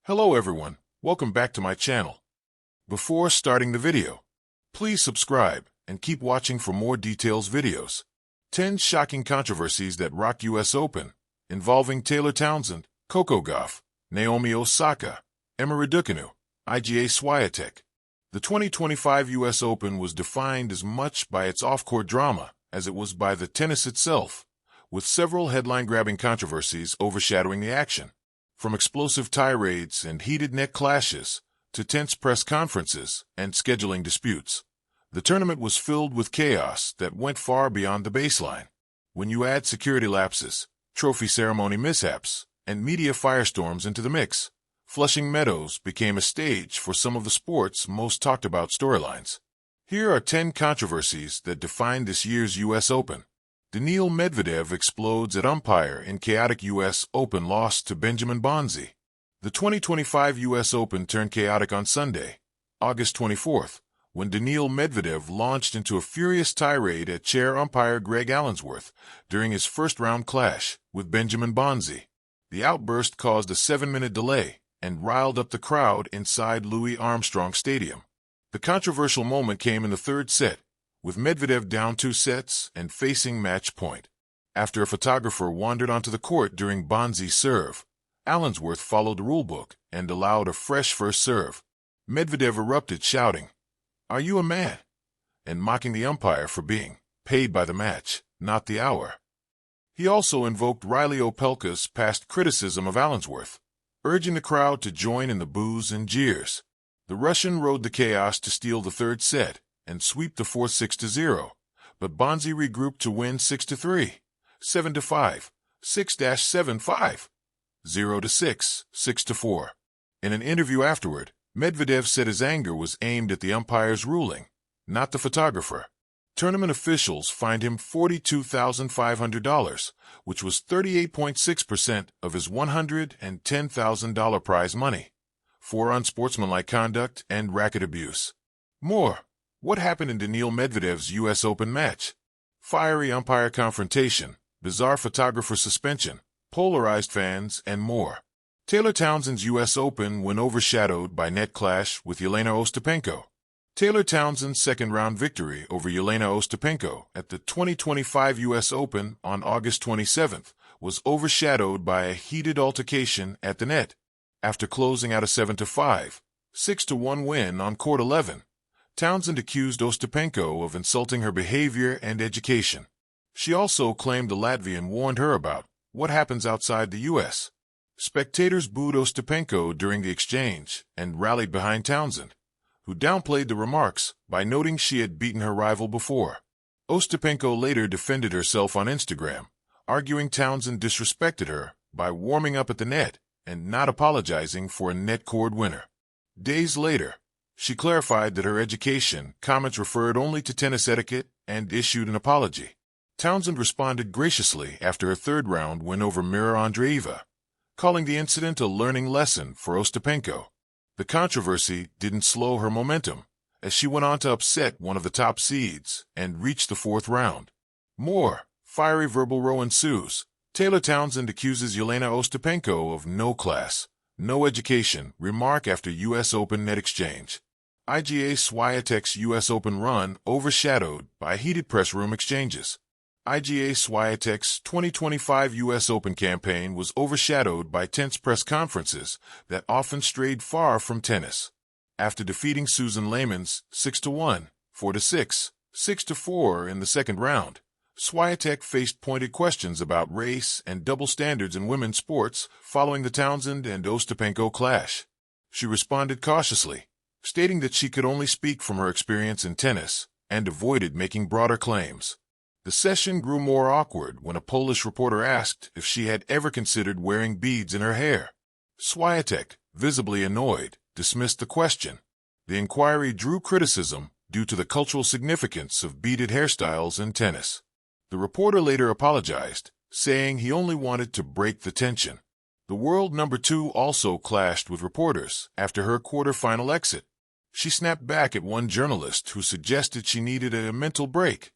Hello everyone, welcome back to my channel. Before starting the video, please subscribe and keep watching for more details videos. 10 shocking controversies that rocked US Open, involving Townsend, Coco Gauff, Naomi Osaka, Emma Raducanu, Iga Swiatek. The 2025 US Open was defined as much by its off-court drama as it was by the tennis itself, with several headline-grabbing controversies overshadowing the action. From explosive tirades and heated net clashes to tense press conferences and scheduling disputes, the tournament was filled with chaos that went far beyond the baseline. When you add security lapses, trophy ceremony mishaps, and media firestorms into the mix, Flushing Meadows became a stage for some of the sport's most talked about storylines. Here are 10 controversies that defined this year's US Open. Daniil Medvedev explodes at umpire in chaotic US Open loss to Benjamin Bonzi. The 2025 US Open turned chaotic on Sunday, August 24th, when Daniil Medvedev launched into a furious tirade at chair umpire Greg Allensworth during his first-round clash with Benjamin Bonzi. The outburst caused a 7-minute delay and riled up the crowd inside Louis Armstrong Stadium. The controversial moment came in the third set, with Medvedev down 2 sets and facing match point. After a photographer wandered onto the court during Bonzi's serve, Allensworth followed the rulebook and allowed a fresh first serve. Medvedev erupted, shouting, "Are you a man?" and mocking the umpire for being paid by the match, not the hour. He also invoked Riley Opelka's past criticism of Allensworth, urging the crowd to join in the boos and jeers. The Russian rode the chaos to steal the third set and sweep the fourth 6-0, but Bonzi regrouped to win 6-3, 7-5, 6-7-5, 0-6, 6-4. In an interview afterward, Medvedev said his anger was aimed at the umpire's ruling, not the photographer. Tournament officials fined him $42,500, which was 38.6% of his $110,000 prize money, for unsportsmanlike conduct and racket abuse. More. What happened in Daniil Medvedev's US Open match? Fiery umpire confrontation, bizarre photographer suspension, polarized fans, and more. Townsend's US Open win overshadowed by net clash with Jelena Ostapenko. Townsend's second-round victory over Jelena Ostapenko at the 2025 US Open on August 27th was overshadowed by a heated altercation at the net. After closing out a 7-5, 6-1 win on court 11, Townsend accused Ostapenko of insulting her behavior and education. She also claimed the Latvian warned her about what happens outside the U.S. Spectators booed Ostapenko during the exchange and rallied behind Townsend, who downplayed the remarks by noting she had beaten her rival before. Ostapenko later defended herself on Instagram, arguing Townsend disrespected her by warming up at the net and not apologizing for a net cord winner. Days later, she clarified that her education comments referred only to tennis etiquette and issued an apology. Townsend responded graciously after her third-round win over Mira Andreeva, calling the incident a learning lesson for Ostapenko. The controversy didn't slow her momentum, as she went on to upset one of the top seeds and reach the fourth round. More fiery verbal row ensues. Townsend accuses Jelena Ostapenko of no class, no education remark after US Open net exchange. Iga Swiatek's US Open run overshadowed by heated press room exchanges. Iga Swiatek's 2025 US Open campaign was overshadowed by tense press conferences that often strayed far from tennis. After defeating Susan Lehman's 6-1, 4-6, 6-4 in the second round, Swiatek faced pointed questions about race and double standards in women's sports following the Townsend and Ostapenko clash. She responded cautiously, stating that she could only speak from her experience in tennis and avoided making broader claims. The session grew more awkward when a Polish reporter asked if she had ever considered wearing beads in her hair. Swiatek, visibly annoyed, dismissed the question. The inquiry drew criticism due to the cultural significance of beaded hairstyles in tennis. The reporter later apologized, saying he only wanted to break the tension. The world number 2 also clashed with reporters after her quarter-final exit. She snapped back at one journalist who suggested she needed a mental break,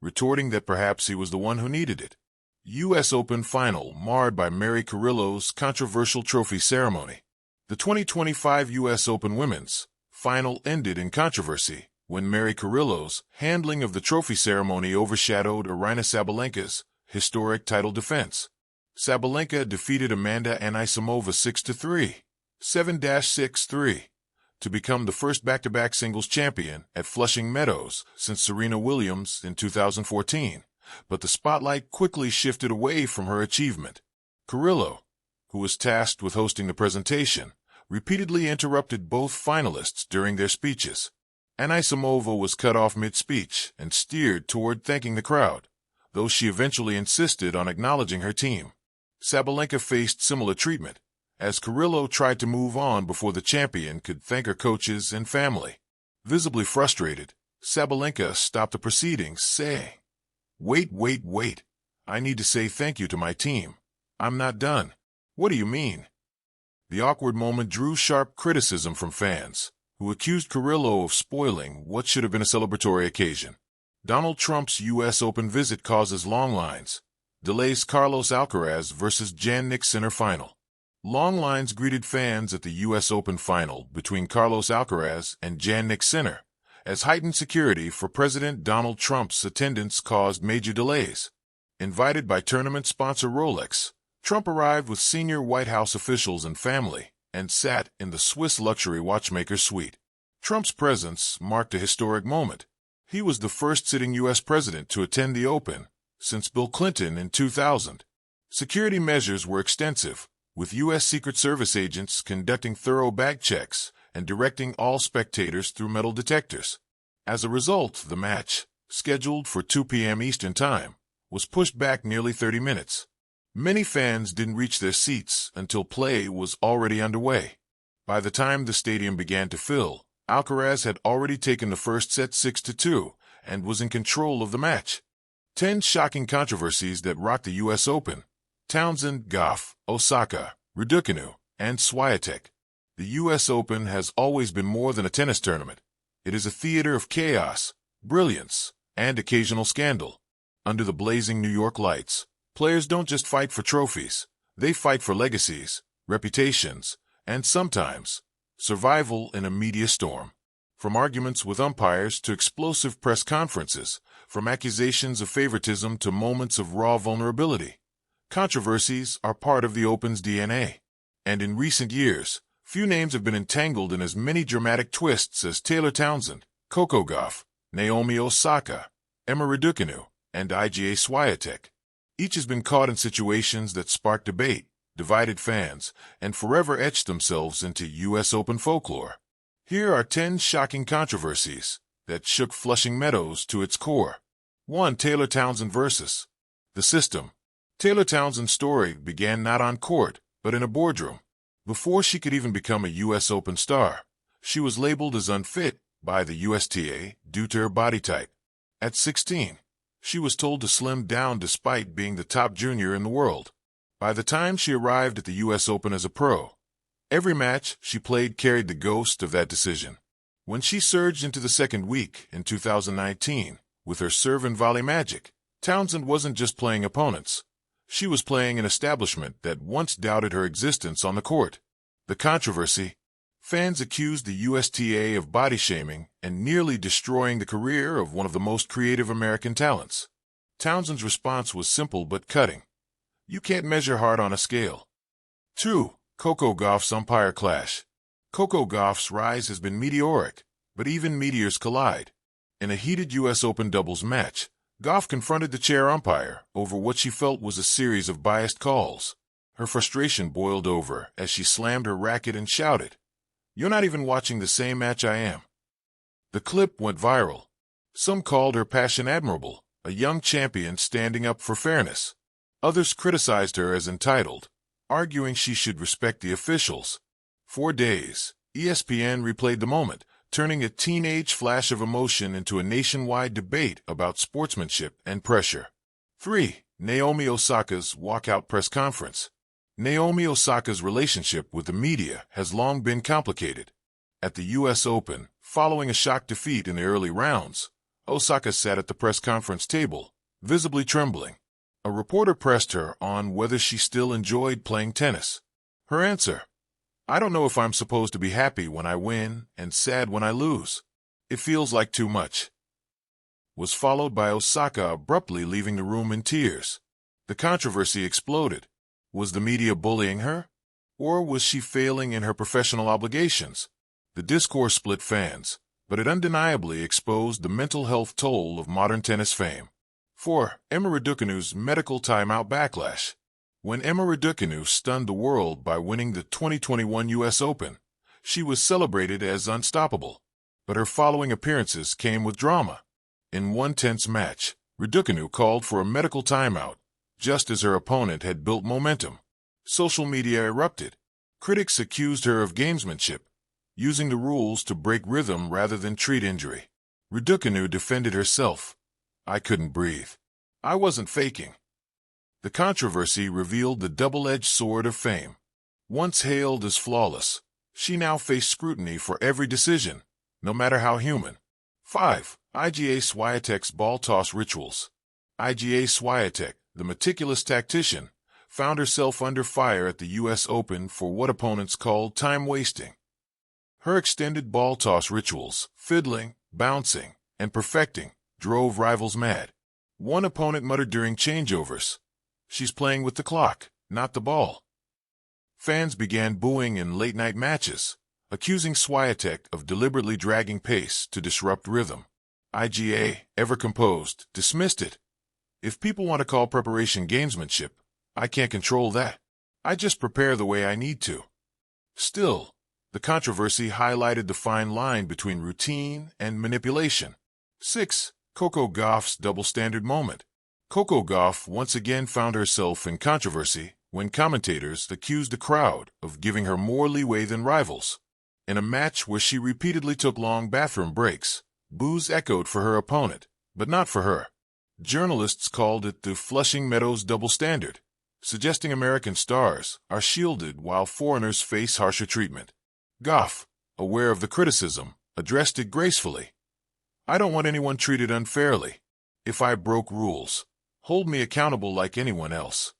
retorting that perhaps he was the one who needed it. US Open final marred by Mary Carrillo's controversial trophy ceremony. The 2025 U.S. Open Women's final ended in controversy when Mary Carrillo's handling of the trophy ceremony overshadowed Aryna Sabalenka's historic title defense. Sabalenka defeated Amanda Anisimova 6-3, 7-6-3, to become the first back-to-back singles champion at Flushing Meadows since Serena Williams in 2014, but the spotlight quickly shifted away from her achievement. Carrillo, who was tasked with hosting the presentation, repeatedly interrupted both finalists during their speeches. Anisimova was cut off mid-speech and steered toward thanking the crowd, though she eventually insisted on acknowledging her team. Sabalenka faced similar treatment, as Carrillo tried to move on before the champion could thank her coaches and family. Visibly frustrated, Sabalenka stopped the proceedings, saying, Wait. I need to say thank you to my team. I'm not done." "What do you mean?" The awkward moment drew sharp criticism from fans, who accused Carrillo of spoiling what should have been a celebratory occasion. Donald Trump's U.S. Open visit causes long lines, delays Carlos Alcaraz versus Jannik Sinner final. Long lines greeted fans at the U.S. Open final between Carlos Alcaraz and Jannik Sinner, as heightened security for President Donald Trump's attendance caused major delays. Invited by tournament sponsor Rolex, Trump arrived with senior White House officials and family and sat in the Swiss luxury watchmaker's suite. Trump's presence marked a historic moment. He was the first sitting U.S. president to attend the Open since Bill Clinton in 2000. Security measures were extensive, with U.S. Secret Service agents conducting thorough bag checks and directing all spectators through metal detectors. As a result, the match, scheduled for 2 p.m. Eastern Time, was pushed back nearly 30 minutes. Many fans didn't reach their seats until play was already underway. By the time the stadium began to fill, Alcaraz had already taken the first set 6-2 and was in control of the match. 10 shocking controversies that rocked the U.S. Open: Townsend, Gauff, Osaka, Raducanu, and Swiatek. The U.S. Open has always been more than a tennis tournament. It is a theater of chaos, brilliance, and occasional scandal. Under the blazing New York lights, players don't just fight for trophies. They fight for legacies, reputations, and sometimes survival in a media storm. From arguments with umpires to explosive press conferences, from accusations of favoritism to moments of raw vulnerability, controversies are part of the Open's DNA. And in recent years, few names have been entangled in as many dramatic twists as Taylor Townsend, Coco Gauff, Naomi Osaka, Emma Raducanu, and Iga Swiatek. Each has been caught in situations that sparked debate, divided fans, and forever etched themselves into U.S. Open folklore. Here are 10 shocking controversies that shook Flushing Meadows to its core. 1. Taylor Townsend versus the system. Taylor Townsend's story began not on court, but in a boardroom. Before she could even become a U.S. Open star, she was labeled as unfit by the USTA due to her body type. At 16, she was told to slim down despite being the top junior in the world. By the time she arrived at the U.S. Open as a pro, every match she played carried the ghost of that decision. When she surged into the second week in 2019 with her serve and volley magic, Townsend wasn't just playing opponents. She was playing an establishment that once doubted her existence on the court. The controversy: fans accused the USTA of body shaming and nearly destroying the career of one of the most creative American talents. Townsend's response was simple but cutting: "You can't measure heart on a scale." 2. Coco Gauff's umpire clash. Coco Gauff's rise has been meteoric, but even meteors collide. In a heated U.S. Open doubles match, Gauff confronted the chair umpire over what she felt was a series of biased calls. Her frustration boiled over as she slammed her racket and shouted, "You're not even watching the same match I am." The clip went viral. Some called her passion admirable, a young champion standing up for fairness. Others criticized her as entitled, arguing she should respect the officials. For days, ESPN replayed the moment, turning a teenage flash of emotion into a nationwide debate about sportsmanship and pressure. 3. Naomi Osaka's walkout press conference. Naomi Osaka's relationship with the media has long been complicated. At the U.S. Open, following a shock defeat in the early rounds, Osaka sat at the press conference table, visibly trembling. A reporter pressed her on whether she still enjoyed playing tennis. Her answer: I don't know if I'm supposed to be happy when I win and sad when I lose. It feels like too much." Was followed by Osaka abruptly leaving the room in tears. The controversy exploded. Was the media bullying her? Or was she failing in her professional obligations? The discourse split fans, but it undeniably exposed the mental health toll of modern tennis fame. 4. Emma Raducanu's medical timeout backlash. When Emma Raducanu stunned the world by winning the 2021 U.S. Open, she was celebrated as unstoppable. But her following appearances came with drama. In one tense match, Raducanu called for a medical timeout, just as her opponent had built momentum. Social media erupted. Critics accused her of gamesmanship, using the rules to break rhythm rather than treat injury. Raducanu defended herself. "I couldn't breathe. I wasn't faking." The controversy revealed the double-edged sword of fame. Once hailed as flawless, she now faced scrutiny for every decision, no matter how human. 5. Iga Swiatek's ball toss rituals. Iga Swiatek, the meticulous tactician, found herself under fire at the U.S. Open for what opponents called time-wasting. Her extended ball toss rituals, fiddling, bouncing, and perfecting, drove rivals mad. One opponent muttered during changeovers, "She's playing with the clock, not the ball." Fans began booing in late-night matches, accusing Swiatek of deliberately dragging pace to disrupt rhythm. Iga, ever composed, dismissed it. "If people want to call preparation gamesmanship, I can't control that. I just prepare the way I need to." Still, the controversy highlighted the fine line between routine and manipulation. 6. Coco Gauff's double-standard moment. Coco Gauff once again found herself in controversy when commentators accused the crowd of giving her more leeway than rivals. In a match where she repeatedly took long bathroom breaks, boos echoed for her opponent, but not for her. Journalists called it the Flushing Meadows double standard, suggesting American stars are shielded while foreigners face harsher treatment. Gauff, aware of the criticism, addressed it gracefully. "I don't want anyone treated unfairly. If I broke rules, hold me accountable like anyone else."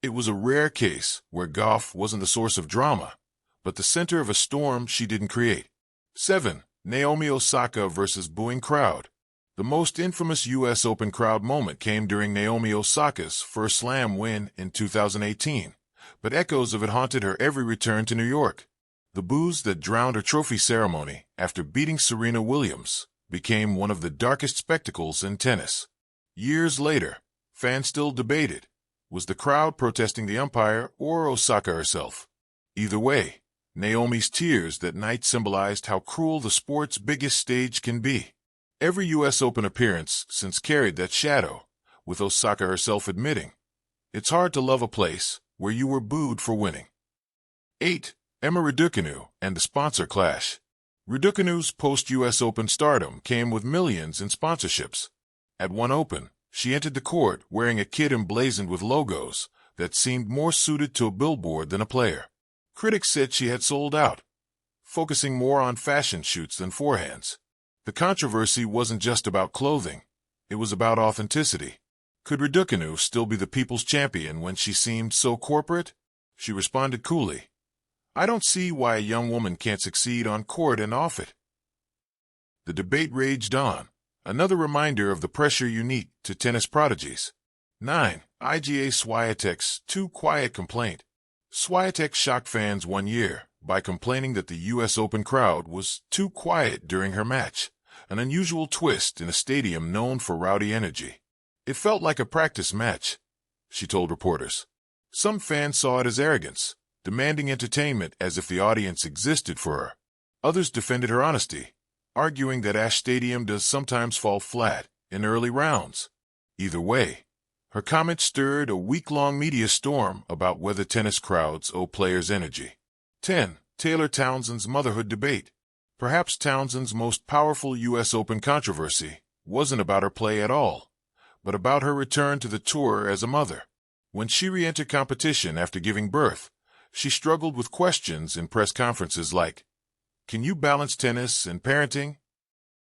It was a rare case where Gauff wasn't the source of drama, but the center of a storm she didn't create. 7. Naomi Osaka versus booing crowd. The most infamous U.S. Open crowd moment came during Naomi Osaka's first slam win in 2018, but echoes of it haunted her every return to New York. The boos that drowned her trophy ceremony after beating Serena Williams became one of the darkest spectacles in tennis. Years later, fans still debated, was the crowd protesting the umpire or Osaka herself? Either way, Naomi's tears that night symbolized how cruel the sport's biggest stage can be. Every U.S. Open appearance since carried that shadow, with Osaka herself admitting, "It's hard to love a place where you were booed for winning." 8. Emma Raducanu and the sponsor clash. Raducanu's post-U.S. Open stardom came with millions in sponsorships. At one Open, she entered the court wearing a kit emblazoned with logos that seemed more suited to a billboard than a player. Critics said she had sold out, focusing more on fashion shoots than forehands. The controversy wasn't just about clothing. It was about authenticity. Could Raducanu still be the people's champion when she seemed so corporate? She responded coolly, "I don't see why a young woman can't succeed on court and off it." The debate raged on, another reminder of the pressure unique to tennis prodigies. 9. Iga Swiatek's too quiet complaint. Swiatek shocked fans one year by complaining that the U.S. Open crowd was too quiet during her match, an unusual twist in a stadium known for rowdy energy. "It felt like a practice match," she told reporters. Some fans saw it as arrogance, demanding entertainment as if the audience existed for her. Others defended her honesty, arguing that Ash Stadium does sometimes fall flat in early rounds. Either way, her comments stirred a week-long media storm about whether tennis crowds owe players energy. 10. Taylor Townsend's motherhood debate. Perhaps Townsend's most powerful U.S. Open controversy wasn't about her play at all, but about her return to the tour as a mother. When she re-entered competition after giving birth, she struggled with questions in press conferences like, "Can you balance tennis and parenting?"